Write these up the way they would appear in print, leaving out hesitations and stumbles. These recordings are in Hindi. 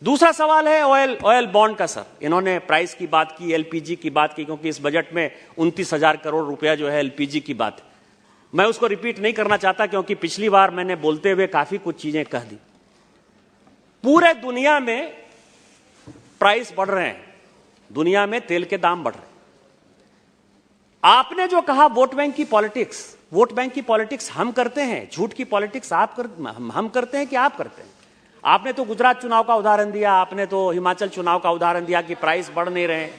दूसरा सवाल है ऑयल बॉन्ड का। सर, इन्होंने प्राइस की बात की, एलपीजी की बात की, क्योंकि इस बजट में 29,000 करोड़ रुपया जो है एलपीजी की बात है। मैं उसको रिपीट नहीं करना चाहता, क्योंकि पिछली बार मैंने बोलते हुए काफी कुछ चीजें कह दी। पूरे दुनिया में प्राइस बढ़ रहे हैं, दुनिया में तेल के दाम बढ़ रहे हैं। आपने जो कहा वोट बैंक की पॉलिटिक्स, वोट बैंक की पॉलिटिक्स हम करते हैं, झूठ की पॉलिटिक्स हम करते हैं कि आप करते हैं? आपने तो गुजरात चुनाव का उदाहरण दिया, आपने तो हिमाचल चुनाव का उदाहरण दिया कि प्राइस बढ़ नहीं रहे हैं,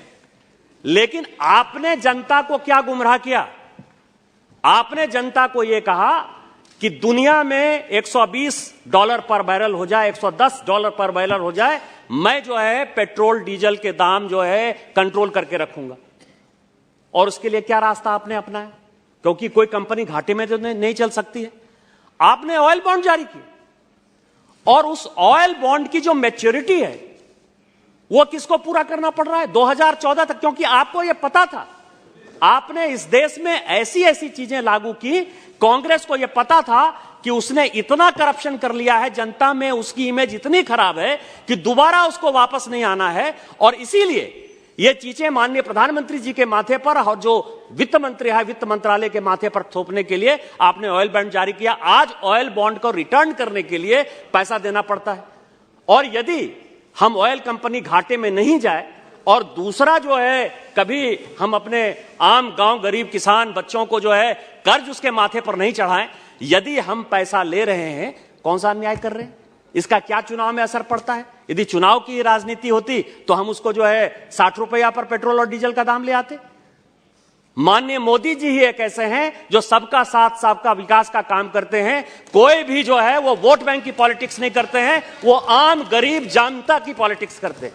लेकिन आपने जनता को क्या गुमराह किया? आपने जनता को यह कहा कि दुनिया में $120 पर बैरल हो जाए, $110 पर बैरल हो जाए, मैं जो है पेट्रोल डीजल के दाम जो है कंट्रोल करके रखूंगा। और उसके लिए क्या रास्ता आपने अपनाया? क्योंकि कोई कंपनी घाटे में तो नहीं चल सकती है, आपने ऑयल बॉन्ड जारी किए। और उस ऑयल बॉन्ड की जो मैच्योरिटी है वो किसको पूरा करना पड़ रहा है? 2014 तक, क्योंकि आपको यह पता था। आपने इस देश में ऐसी ऐसी चीजें लागू की, कांग्रेस को यह पता था कि उसने इतना करप्शन कर लिया है, जनता में उसकी इमेज इतनी खराब है कि दोबारा उसको वापस नहीं आना है। और इसीलिए ये चीजें माननीय प्रधानमंत्री जी के माथे पर और जो वित्त मंत्री है, वित्त मंत्रालय के माथे पर थोपने के लिए आपने ऑयल बॉन्ड जारी किया। आज ऑयल बॉन्ड को रिटर्न करने के लिए पैसा देना पड़ता है। और यदि हम ऑयल कंपनी घाटे में नहीं जाए, और दूसरा जो है कभी हम अपने आम गांव गरीब किसान बच्चों को जो है कर्ज उसके माथे पर नहीं चढ़ाएं, यदि हम पैसा ले रहे हैं, कौन सा अन्याय कर रहे हैं? इसका क्या चुनाव में असर पड़ता है? यदि चुनाव की राजनीति होती तो हम उसको जो है 60 रुपया पर पेट्रोल और डीजल का दाम ले आते। माननीय मोदी जी ही एक ऐसे हैं जो सबका साथ सबका विकास का काम करते हैं। कोई भी जो है वो वोट बैंक की पॉलिटिक्स नहीं करते हैं, वो आम गरीब जनता की पॉलिटिक्स करते हैं।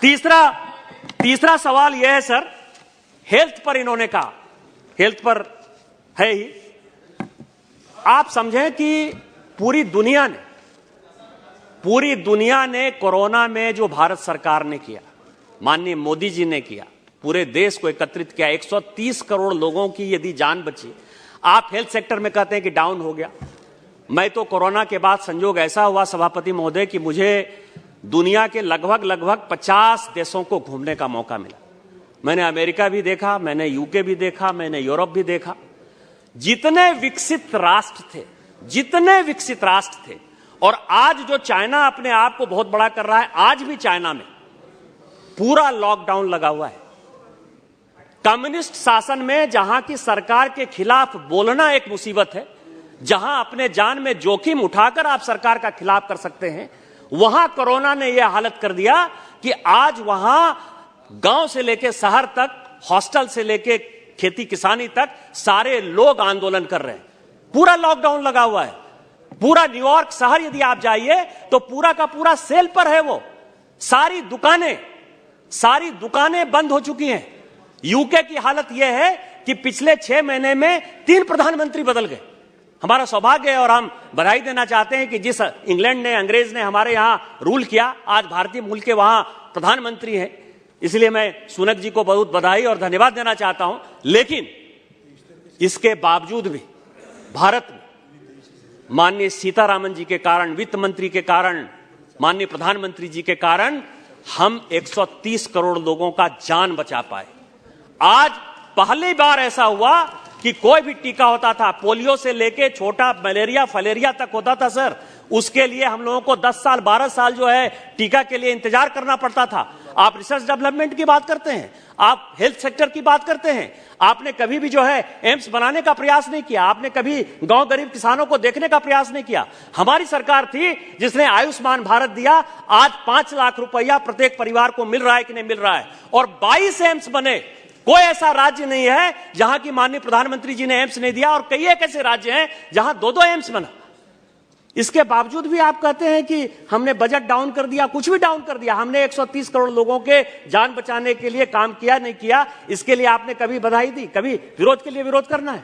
तीसरा सवाल यह है सर, हेल्थ पर इन्होंने कहा, हेल्थ पर है ही। आप समझें कि पूरी दुनिया ने कोरोना में जो भारत सरकार ने किया, माननीय मोदी जी ने किया, पूरे देश को एकत्रित किया, 130 करोड़ लोगों की यदि जान बची। आप हेल्थ सेक्टर में कहते हैं कि डाउन हो गया। मैं तो कोरोना के बाद संजोग ऐसा हुआ सभापति महोदय कि मुझे दुनिया के लगभग 50 देशों को घूमने का मौका मिला। मैंने अमेरिका भी देखा, मैंने यूके भी देखा, मैंने यूरोप भी देखा। जितने विकसित राष्ट्र थे, और आज जो चाइना अपने आप को बहुत बड़ा कर रहा है, आज भी चाइना में पूरा लॉकडाउन लगा हुआ है। कम्युनिस्ट शासन में जहां की सरकार के खिलाफ बोलना एक मुसीबत है, जहां अपने जान में जोखिम उठाकर आप सरकार का खिलाफ कर सकते हैं, वहां कोरोना ने यह हालत कर दिया कि आज वहां गांव से लेकर शहर तक, हॉस्टल से लेकर खेती किसानी तक सारे लोग आंदोलन कर रहे हैं। पूरा लॉकडाउन लगा हुआ है। पूरा न्यूयॉर्क शहर यदि आप जाइए तो पूरा का पूरा सेल पर है। वो सारी दुकानें बंद हो चुकी हैं। यूके की हालत यह है कि पिछले 6 महीने में 3 प्रधानमंत्री बदल गए। हमारा सौभाग्य है और हम बधाई देना चाहते हैं कि जिस इंग्लैंड ने, अंग्रेज ने हमारे यहां रूल किया, आज भारतीय मूल के वहां प्रधानमंत्री हैं। इसलिए मैं सुनक जी को बहुत बधाई और धन्यवाद देना चाहता हूं। लेकिन इसके बावजूद भी भारत में माननीय सीतारामन जी के कारण, वित्त मंत्री के कारण, माननीय प्रधानमंत्री जी के कारण हम 130 करोड़ लोगों का जान बचा पाए। आज पहली बार ऐसा हुआ कि कोई भी टीका होता था, पोलियो से लेके छोटा मलेरिया फलेरिया तक होता था सर, उसके लिए हम लोगों को 10 साल 12 साल जो है टीका के लिए इंतजार करना पड़ता था। आप रिसर्च डेवलपमेंट की बात करते हैं, आप हेल्थ सेक्टर की बात करते हैं, आपने कभी भी जो है एम्स बनाने का प्रयास नहीं किया, आपने कभी गांव गरीब किसानों को देखने का प्रयास नहीं किया। हमारी सरकार थी जिसने आयुष्मान भारत दिया। आज 5 लाख रुपया प्रत्येक परिवार को मिल रहा है कि नहीं मिल रहा है, और 22 एम्स बने। कोई ऐसा राज्य नहीं है जहां की माननीय प्रधानमंत्री जी ने एम्स नहीं दिया, और कई एक ऐसे राज्य हैं जहां 2-2 एम्स बना। इसके बावजूद भी आप कहते हैं कि हमने बजट डाउन कर दिया। कुछ भी डाउन कर दिया, हमने 130 करोड़ लोगों के जान बचाने के लिए काम किया नहीं किया, इसके लिए आपने कभी बधाई दी, कभी विरोध के लिए विरोध करना है।